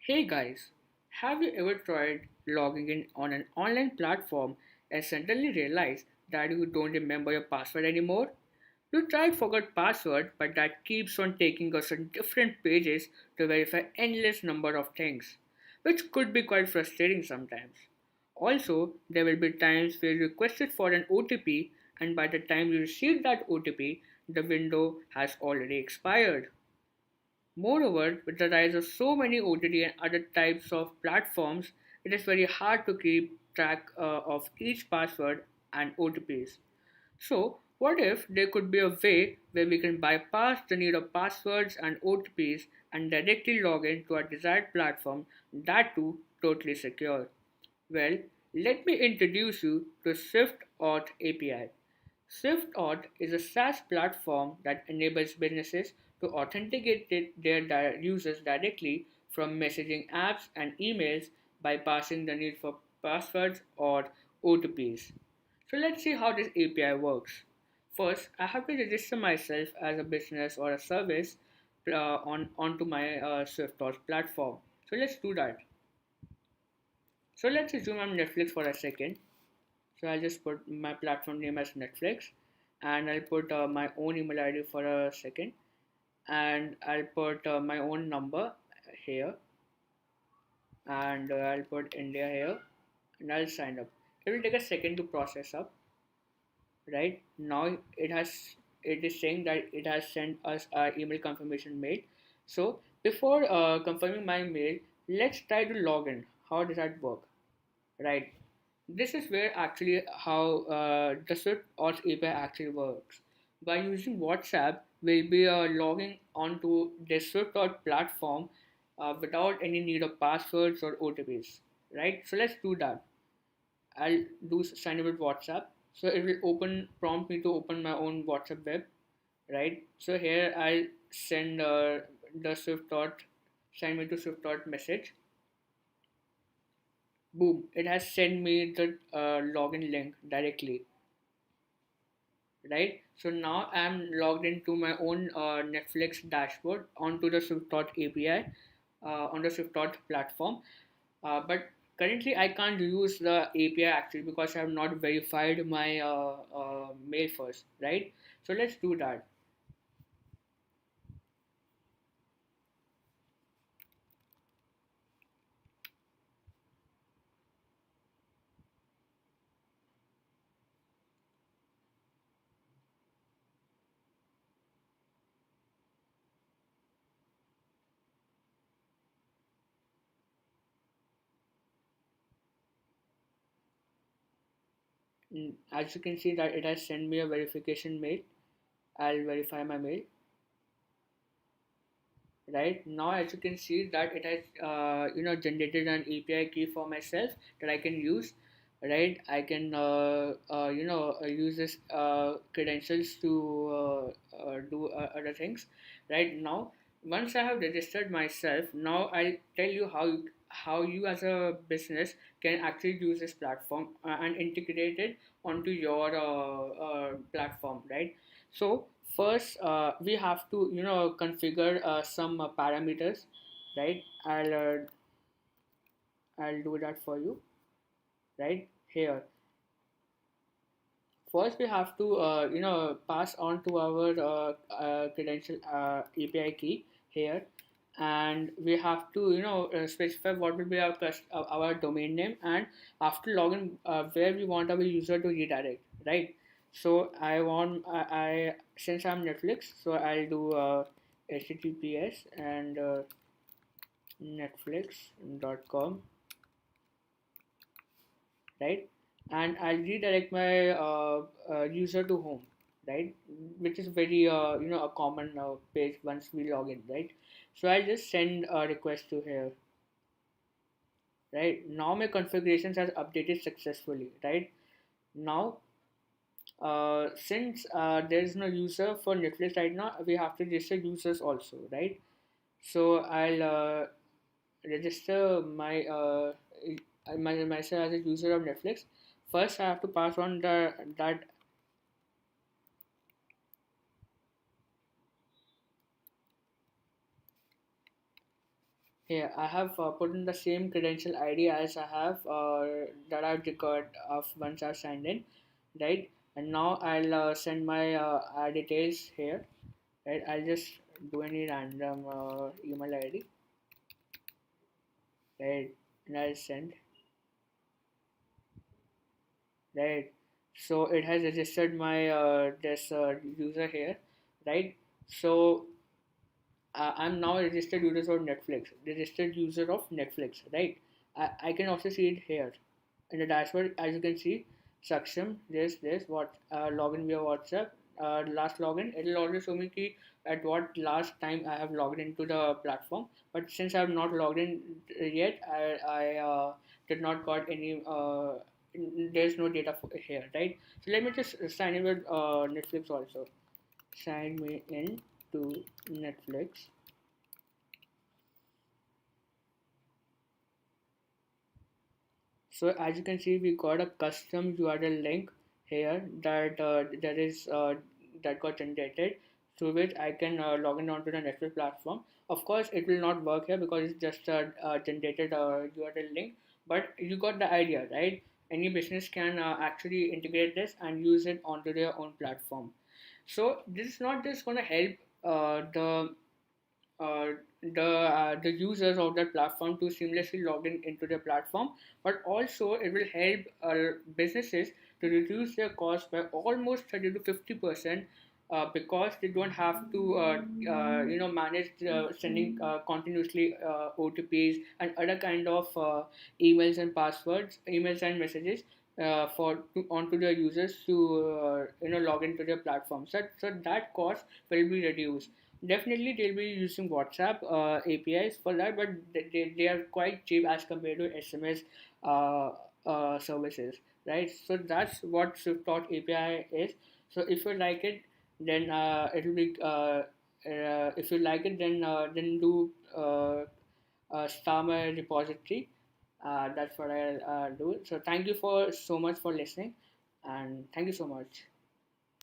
Hey guys, have you ever tried logging in on an online platform and suddenly realized that you don't remember your password anymore? You tried forgot password, but that keeps on taking us on different pages to verify endless number of things, which could be quite frustrating sometimes. Also, there will be times where you requested for an OTP and by the time you receive that OTP, the window has already expired. Moreover, with the rise of so many OTT and other types of platforms, it is very hard to keep track of each password and OTPs. So, what if there could be a way where we can bypass the need of passwords and OTPs and directly log in to our desired platform, that too totally secure? Well, let me introduce you to SwiftAuth API. SwiftAuth is a SaaS platform that enables businesses to authenticate their users directly from messaging apps and emails, bypassing the need for passwords or OTPs. So let's see how this API works. First, I have to register myself as a business or a service onto my SwiftAuth platform. So let's do that. So let's assume I'm Netflix for a second. So I'll just put my platform name as Netflix, and I'll put my own email ID for a second, and I'll put my own number here, and I'll put India here, and I'll sign up. It will take a second to process up. Right now, it is saying that it has sent us our email confirmation mail. So before confirming my mail, let's try to log in. How does that work? Right. This is where actually how the Swift auth API actually works. By using WhatsApp, we'll be logging onto the Swift auth platform without any need of passwords or OTPs. Right. So let's do that. I'll do sign up with WhatsApp. So it will prompt me to open my own WhatsApp web. Right. So here I'll send the Swift auth, send me to Swift auth message. Boom, it has sent me the login link directly, right? So now I'm logged into my own Netflix dashboard onto the SwiftAuth API on the SwiftAuth platform. But currently I can't use the API actually because I have not verified my mail first, right? So let's do that. As you can see that it has sent me a verification mail. I'll verify my mail. Right now, as you can see that it has generated an API key for myself that I can use. Right, I can use this credentials to do other things. Right now, once I have registered myself, now I'll tell you how you as a business can actually use this platform and integrate it onto your platform, right? So first, we have to configure some parameters, right? I'll do that for you, right here. First, we have to pass on to our credential API key here, and we have to specify what will be our domain name, and after login where we want our user to redirect, right? So I since I'm Netflix, so I'll do https and netflix.com, right? And I'll redirect my user to home, right? Which is very a common page once we log in, right? So I'll just send a request to here, right? Now my configurations are updated successfully, right? Now since there is no user for Netflix right now, we have to register users also, right? So I'll register myself as a user of Netflix. First, I have to pass on the that Here, I have put in the same credential ID as I have that I've recorded of once I've signed in, right? And now I'll send my details here, right? I'll just do any random email ID, right? And I'll send, right? So it has registered my this user here, right? So I'm now a registered user of Netflix, registered user of Netflix, right? I can also see it here in the dashboard. As you can see, Saksham, this, what login via WhatsApp, last login, it'll already show me ki at what last time I have logged into the platform. But since I have not logged in yet, I did not got any, there's no data here, right? So let me just sign in with Netflix also. Sign me in to Netflix. So as you can see, we got a custom URL link here that that got generated, through which I can log in onto the Netflix platform. Of course, it will not work here because it's just a generated URL link. But you got the idea, right? Any business can actually integrate this and use it onto their own platform. So this is not just going to help uh, the users of that platform to seamlessly log in into the platform, but also it will help businesses to reduce their cost by almost 30 to 50%, because they don't have to manage sending continuously OTPs and other kind of emails and passwords, emails and messages onto the users to log into their platform. So that cost will be reduced. Definitely, they'll be using WhatsApp APIs for that, but they are quite cheap as compared to SMS uh, services, right? So that's what SwiftAuth API is. So if you like it, then it will be. If you like it, then do star my repository. That's what I'll do. So thank you for so much for listening, and thank you so much.